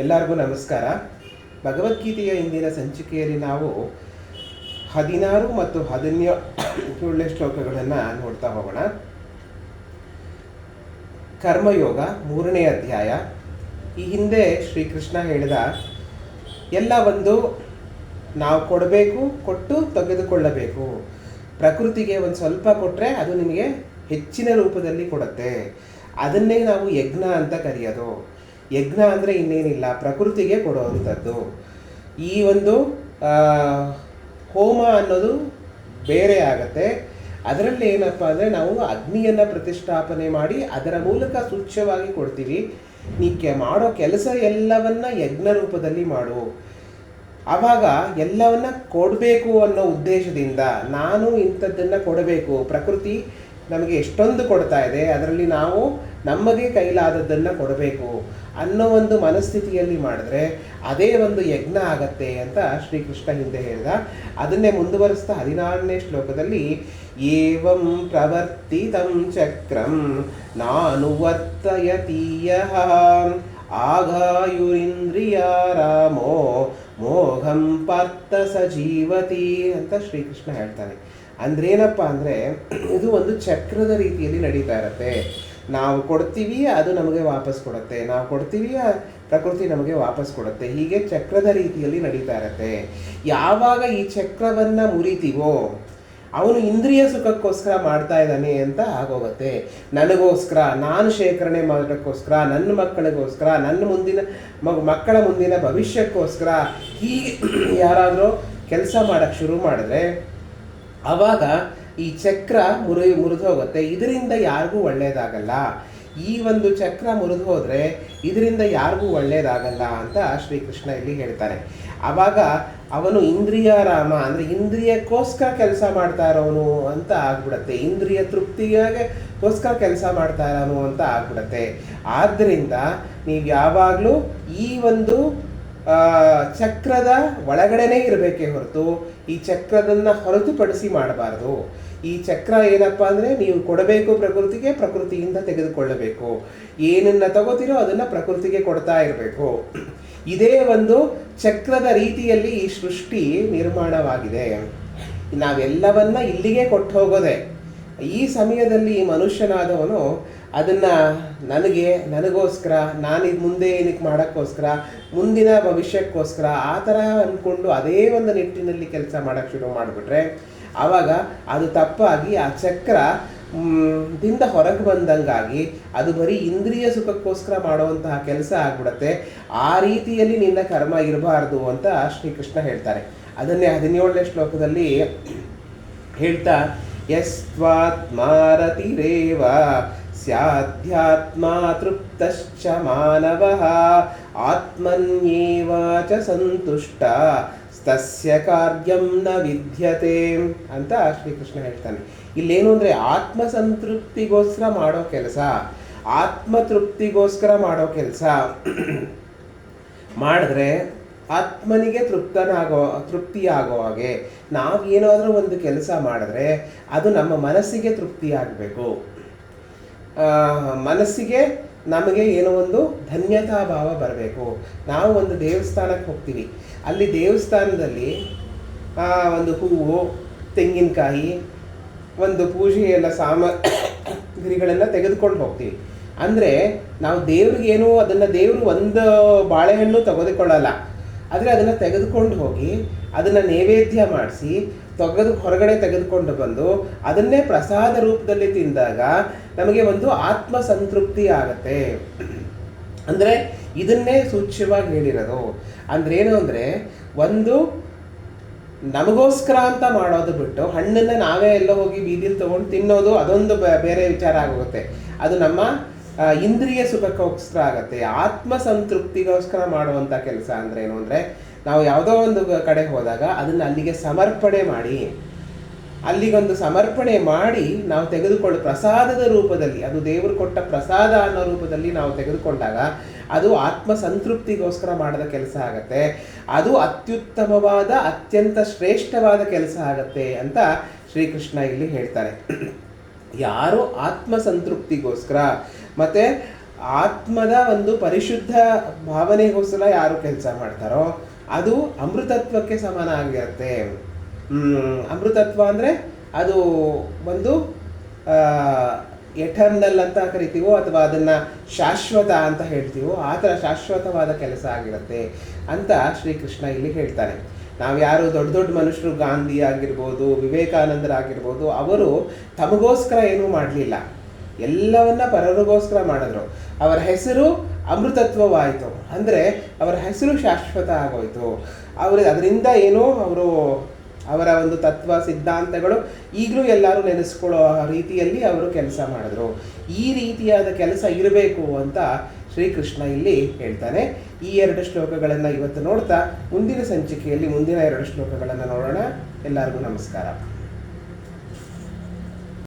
ಎಲ್ಲರಿಗೂ ನಮಸ್ಕಾರ. ಭಗವದ್ಗೀತೆಯ ಇಂದಿನ ಸಂಚಿಕೆಯಲ್ಲಿ ನಾವು 16 ಮತ್ತು 17ನೇ ಶ್ಲೋಕಗಳನ್ನು ನೋಡ್ತಾ ಹೋಗೋಣ. ಕರ್ಮಯೋಗ 3ನೇ ಅಧ್ಯಾಯ. ಈ ಹಿಂದೆ ಶ್ರೀಕೃಷ್ಣ ಹೇಳಿದ ಎಲ್ಲ ಒಂದು ನಾವು ಕೊಡಬೇಕು, ಕೊಟ್ಟು ತೆಗೆದುಕೊಳ್ಳಬೇಕು. ಪ್ರಕೃತಿಗೆ ಒಂದು ಸ್ವಲ್ಪ ಕೊಟ್ಟರೆ ಅದು ನಿಮಗೆ ಹೆಚ್ಚಿನ ರೂಪದಲ್ಲಿ ಕೊಡುತ್ತೆ. ಅದನ್ನೇ ನಾವು ಯಜ್ಞ ಅಂತ ಕರೆಯೋದು. ಯಜ್ಞ ಅಂದರೆ ಇನ್ನೇನಿಲ್ಲ, ಪ್ರಕೃತಿಗೆ ಕೊಡುವಂಥದ್ದು. ಈ ಒಂದು ಹೋಮ ಅನ್ನೋದು ಬೇರೆ ಆಗತ್ತೆ. ಅದರಲ್ಲಿ ಏನಪ್ಪ ಅಂದರೆ ನಾವು ಅಗ್ನಿಯನ್ನು ಪ್ರತಿಷ್ಠಾಪನೆ ಮಾಡಿ ಅದರ ಮೂಲಕ ಸ್ವಚ್ಛವಾಗಿ ಕೊಡ್ತೀವಿ. ನೀಕೆ ಮಾಡೋ ಕೆಲಸ ಎಲ್ಲವನ್ನ ಯಜ್ಞ ರೂಪದಲ್ಲಿ ಮಾಡು. ಆವಾಗ ಎಲ್ಲವನ್ನ ಕೊಡಬೇಕು ಅನ್ನೋ ಉದ್ದೇಶದಿಂದ ನಾನು ಇಂಥದ್ದನ್ನು ಕೊಡಬೇಕು, ಪ್ರಕೃತಿ ನಮಗೆ ಎಷ್ಟೊಂದು ಕೊಡ್ತಾ ಇದೆ, ಅದರಲ್ಲಿ ನಾವು ನಮಗೆ ಕೈಲಾದದ್ದನ್ನು ಕೊಡಬೇಕು ಅನ್ನೋ ಒಂದು ಮನಸ್ಥಿತಿಯಲ್ಲಿ ಮಾಡಿದ್ರೆ ಅದೇ ಒಂದು ಯಜ್ಞ ಆಗತ್ತೆ ಅಂತ ಶ್ರೀಕೃಷ್ಣ ಹಿಂದೆ ಹೇಳಿದ. ಅದನ್ನೇ ಮುಂದುವರಿಸ್ತಾ 16ನೇ ಶ್ಲೋಕದಲ್ಲಿ ಏವಂ ಪ್ರವರ್ತಿತಂ ಚಕ್ರಂ ನಾನುವರ್ತಯತೀಯಃ ಆಗಾಯುರಿಂದ್ರಿಯಾರಾಮೋ ಮೋಘಂ ಪಾರ್ಥ ಸಜೀವತಿ ಅಂತ ಶ್ರೀಕೃಷ್ಣ ಹೇಳ್ತಾನೆ. ಅಂದ್ರೇನಪ್ಪ ಅಂದರೆ ಇದು ಒಂದು ಚಕ್ರದ ರೀತಿಯಲ್ಲಿ ನಡೀತಾ ಇರತ್ತೆ. ನಾವು ಕೊಡ್ತೀವಿ, ಅದು ನಮಗೆ ವಾಪಸ್ ಕೊಡುತ್ತೆ. ನಾವು ಕೊಡ್ತೀವಿ, ಪ್ರಕೃತಿ ನಮಗೆ ವಾಪಸ್ ಕೊಡುತ್ತೆ. ಹೀಗೆ ಚಕ್ರದ ರೀತಿಯಲ್ಲಿ ನಡೀತಾ ಇರತ್ತೆ. ಯಾವಾಗ ಈ ಚಕ್ರವನ್ನು ಮುರಿತೀವೋ ಅವನು ಇಂದ್ರಿಯ ಸುಖಕ್ಕೋಸ್ಕರ ಮಾಡ್ತಾ ಇದ್ದಾನೆ ಅಂತ ಆಗೋಗುತ್ತೆ. ನನಗೋಸ್ಕರ, ನಾನು ಶೇಖರಣೆ ಮಾಡೋಕ್ಕೋಸ್ಕರ, ನನ್ನ ಮಕ್ಕಳಿಗೋಸ್ಕರ, ನನ್ನ ಮುಂದಿನ ಮಕ್ಕಳ ಮುಂದಿನ ಭವಿಷ್ಯಕ್ಕೋಸ್ಕರ ಹೀಗೆ ಯಾರಾದರೂ ಕೆಲಸ ಮಾಡೋಕ್ಕೆ ಶುರು ಮಾಡಿದ್ರೆ ಆವಾಗ ಈ ಚಕ್ರ ಮುರಿದು ಹೋಗುತ್ತೆ. ಇದರಿಂದ ಯಾರಿಗೂ ಒಳ್ಳೆಯದಾಗಲ್ಲ. ಈ ಒಂದು ಚಕ್ರ ಮುರಿದು ಹೋದರೆ ಇದರಿಂದ ಯಾರಿಗೂ ಒಳ್ಳೆಯದಾಗಲ್ಲ ಅಂತ ಶ್ರೀಕೃಷ್ಣ ಇಲ್ಲಿ ಹೇಳ್ತಾರೆ. ಆವಾಗ ಅವನು ಇಂದ್ರಿಯಾರಾಮ ಅಂದರೆ ಇಂದ್ರಿಯಕ್ಕೋಸ್ಕರ ಕೆಲಸ ಮಾಡ್ತಾ ಇರೋನು ಅಂತ ಆಗ್ಬಿಡತ್ತೆ. ಇಂದ್ರಿಯ ತೃಪ್ತಿಗೋಸ್ಕರ ಕೆಲಸ ಮಾಡ್ತಾ ಇರೋನು ಅಂತ ಆಗ್ಬಿಡತ್ತೆ. ಆದ್ದರಿಂದ ನೀವು ಯಾವಾಗಲೂ ಈ ಒಂದು ಚಕ್ರದ ಒಳಗಡೆನೇ ಇರಬೇಕೇ ಹೊರತು ಈ ಚಕ್ರದನ್ನು ಹೊರತುಪಡಿಸಿ ಮಾಡಬಾರ್ದು. ಈ ಚಕ್ರ ಏನಪ್ಪ ಅಂದರೆ ನೀವು ಕೊಡಬೇಕು ಪ್ರಕೃತಿಗೆ, ಪ್ರಕೃತಿಯಿಂದ ತೆಗೆದುಕೊಳ್ಳಬೇಕು. ಏನನ್ನು ತಗೋತೀರೋ ಅದನ್ನು ಪ್ರಕೃತಿಗೆ ಕೊಡ್ತಾ ಇರಬೇಕು. ಇದೇ ಒಂದು ಚಕ್ರದ ರೀತಿಯಲ್ಲಿ ಈ ಸೃಷ್ಟಿ ನಿರ್ಮಾಣವಾಗಿದೆ. ನಾವೆಲ್ಲವನ್ನ ಇಲ್ಲಿಗೆ ಕೊಟ್ಟು ಹೋಗೋದೆ. ಈ ಸಮಯದಲ್ಲಿ ಮನುಷ್ಯನಾದವನು ಅದನ್ನು ನನಗೋಸ್ಕರ, ನಾನು ಇದು ಮುಂದೆ ಏನಕ್ಕೆ ಮಾಡೋಕ್ಕೋಸ್ಕರ, ಮುಂದಿನ ಭವಿಷ್ಯಕ್ಕೋಸ್ಕರ ಆ ಥರ ಅಂದ್ಕೊಂಡು ಅದೇ ಒಂದು ನಿಟ್ಟಿನಲ್ಲಿ ಕೆಲಸ ಮಾಡೋಕ್ಕೆ ಶುರು ಮಾಡಿಬಿಟ್ರೆ ಆವಾಗ ಅದು ತಪ್ಪಾಗಿ ಆ ಚಕ್ರ ದಿಂದ ಹೊರಗೆ ಬಂದಂಗಾಗಿ ಅದು ಬರೀ ಇಂದ್ರಿಯ ಸುಖಕ್ಕೋಸ್ಕರ ಮಾಡುವಂತಹ ಕೆಲಸ ಆಗ್ಬಿಡುತ್ತೆ. ಆ ರೀತಿಯಲ್ಲಿ ನಿನ್ನ ಕರ್ಮ ಇರಬಾರ್ದು ಅಂತ ಶ್ರೀಕೃಷ್ಣ ಹೇಳ್ತಾರೆ. ಅದನ್ನೇ 17ನೇ ಶ್ಲೋಕದಲ್ಲಿ ಹೇಳ್ತಾ ಯಸ್ತ್ವಾತ್ಮಾರತಿರೇವ ಸ್ಯಾಧ್ಯಾತ್ಮ ತೃಪ್ತಶ್ಚ ಮಾನವಃ ಆತ್ಮನ್ಯೇವಾಚ ಸಂತುಷ್ಟ ತಸ್ಯ ಕಾರ್ಯಂ ನ ವಿದ್ಯತೆ ಅಂತ ಶ್ರೀಕೃಷ್ಣ ಹೇಳ್ತಾನೆ. ಇಲ್ಲೇನು ಅಂದರೆ ಆತ್ಮಸಂತೃಪ್ತಿಗೋಸ್ಕರ ಮಾಡೋ ಕೆಲಸ, ಆತ್ಮತೃಪ್ತಿಗೋಸ್ಕರ ಮಾಡೋ ಕೆಲಸ ಮಾಡಿದ್ರೆ ಆತ್ಮನಿಗೆ ತೃಪ್ತಿಯಾಗೋ ಹಾಗೆ ನಾವೇನಾದರೂ ಒಂದು ಕೆಲಸ ಮಾಡಿದ್ರೆ ಅದು ನಮ್ಮ ಮನಸ್ಸಿಗೆ ತೃಪ್ತಿಯಾಗಬೇಕು. ಮನಸ್ಸಿಗೆ ನಮಗೆ ಏನೋ ಒಂದು ಧನ್ಯತಾ ಭಾವ ಬರಬೇಕು. ನಾವು ಒಂದು ದೇವಸ್ಥಾನಕ್ಕೆ ಹೋಗ್ತೀವಿ, ಅಲ್ಲಿ ದೇವಸ್ಥಾನದಲ್ಲಿ ಒಂದು ಹೂವು, ತೆಂಗಿನಕಾಯಿ, ಒಂದು ಪೂಜೆಯೆಲ್ಲ ಸಾಮಗ್ರಿಗಳನ್ನು ತೆಗೆದುಕೊಂಡು ಹೋಗ್ತೀವಿ. ಅಂದರೆ ನಾವು ದೇವ್ರಿಗೇನು ಅದನ್ನು ದೇವರು ಒಂದು ಬಾಳೆಹಣ್ಣು ತೆಗೆದುಕೊಳ್ಳಲ್ಲ, ಆದರೆ ಅದನ್ನು ತೆಗೆದುಕೊಂಡು ಹೋಗಿ ಅದನ್ನು ನೈವೇದ್ಯ ಮಾಡಿಸಿ ಹೊರಗಡೆ ತೆಗೆದುಕೊಂಡು ಬಂದು ಅದನ್ನೇ ಪ್ರಸಾದ ರೂಪದಲ್ಲಿ ತಿಂದಾಗ ನಮಗೆ ಒಂದು ಆತ್ಮ ಸಂತೃಪ್ತಿ ಆಗತ್ತೆ. ಅಂದರೆ ಇದನ್ನೇ ಸೂಚ್ಯವಾಗಿ ಹೇಳಿರೋದು. ಅಂದ್ರೇನು ಅಂದರೆ ಒಂದು ನಮಗೋಸ್ಕರ ಅಂತ ಮಾಡೋದು ಬಿಟ್ಟು ಹಣ್ಣನ್ನು ನಾವೇ ಎಲ್ಲೋ ಹೋಗಿ ಬೀದಿಲಿ ತೊಗೊಂಡು ತಿನ್ನೋದು ಅದೊಂದು ಬೇರೆ ವಿಚಾರ ಆಗೋಗುತ್ತೆ. ಅದು ನಮ್ಮ ಇಂದ್ರಿಯ ಸುಖಕ್ಕೋಸ್ಕರ ಆಗತ್ತೆ. ಆತ್ಮ ಸಂತೃಪ್ತಿಗೋಸ್ಕರ ಮಾಡುವಂಥ ಕೆಲಸ ಅಂದ್ರೇನು ಅಂದರೆ ನಾವು ಯಾವುದೋ ಒಂದು ಕಡೆ ಹೋದಾಗ ಅದನ್ನು ಅಲ್ಲಿಗೆ ಸಮರ್ಪಣೆ ಮಾಡಿ, ಅಲ್ಲಿಗೊಂದು ಸಮರ್ಪಣೆ ಮಾಡಿ ನಾವು ಪ್ರಸಾದದ ರೂಪದಲ್ಲಿ, ಅದು ದೇವರು ಕೊಟ್ಟ ಪ್ರಸಾದ ಅನ್ನೋ ರೂಪದಲ್ಲಿ ನಾವು ತೆಗೆದುಕೊಂಡಾಗ ಅದು ಆತ್ಮ ಸಂತೃಪ್ತಿಗೋಸ್ಕರ ಮಾಡಿದ ಕೆಲಸ ಆಗತ್ತೆ. ಅದು ಅತ್ಯುತ್ತಮವಾದ, ಅತ್ಯಂತ ಶ್ರೇಷ್ಠವಾದ ಕೆಲಸ ಆಗತ್ತೆ ಅಂತ ಶ್ರೀಕೃಷ್ಣ ಇಲ್ಲಿ ಹೇಳ್ತಾರೆ. ಯಾರು ಆತ್ಮ ಸಂತೃಪ್ತಿಗೋಸ್ಕರ ಮತ್ತು ಆತ್ಮದ ಒಂದು ಪರಿಶುದ್ಧ ಭಾವನೆಗೋಸ್ಕರ ಯಾರು ಕೆಲಸ ಮಾಡ್ತಾರೋ ಅದು ಅಮೃತತ್ವಕ್ಕೆ ಸಮಾನ ಆಗಿರುತ್ತೆ. ಅಮೃತತ್ವ ಅಂದರೆ ಅದು ಒಂದು ಎಟರ್ನಲ್ ಅಂತ ಕರಿತೀವೋ ಅಥವಾ ಅದನ್ನು ಶಾಶ್ವತ ಅಂತ ಹೇಳ್ತೀವೋ ಆ ಥರ ಶಾಶ್ವತವಾದ ಕೆಲಸ ಆಗಿರುತ್ತೆ ಅಂತ ಶ್ರೀಕೃಷ್ಣ ಇಲ್ಲಿ ಹೇಳ್ತಾನೆ. ನಾವು ಯಾರು ದೊಡ್ಡ ದೊಡ್ಡ ಮನುಷ್ಯರು, ಗಾಂಧಿ ಆಗಿರ್ಬೋದು, ವಿವೇಕಾನಂದರಾಗಿರ್ಬೋದು, ಅವರು ತಮಗೋಸ್ಕರ ಏನೂ ಮಾಡಲಿಲ್ಲ, ಎಲ್ಲವನ್ನ ಪರರಿಗೋಸ್ಕರ ಮಾಡಿದ್ರು. ಅವರ ಹೆಸರು ಅಮೃತತ್ವವಾಯಿತು, ಅಂದರೆ ಅವರ ಹೆಸರು ಶಾಶ್ವತ ಆಗೋಯ್ತು. ಅದರಿಂದ ಏನೋ ಅವರ ಒಂದು ತತ್ವ ಸಿದ್ಧಾಂತಗಳು ಈಗಲೂ ಎಲ್ಲರೂ ನೆನೆಸ್ಕೊಳ್ಳೋ ರೀತಿಯಲ್ಲಿ ಅವರು ಕೆಲಸ ಮಾಡಿದ್ರು. ಈ ರೀತಿಯಾದ ಕೆಲಸ ಇರಬೇಕು ಅಂತ ಶ್ರೀಕೃಷ್ಣ ಇಲ್ಲಿ ಹೇಳ್ತಾನೆ. ಈ 2 ಶ್ಲೋಕಗಳನ್ನು ಇವತ್ತು ನೋಡ್ತಾ ಮುಂದಿನ ಸಂಚಿಕೆಯಲ್ಲಿ ಮುಂದಿನ 2 ಶ್ಲೋಕಗಳನ್ನು ನೋಡೋಣ. ಎಲ್ಲರಿಗೂ ನಮಸ್ಕಾರ.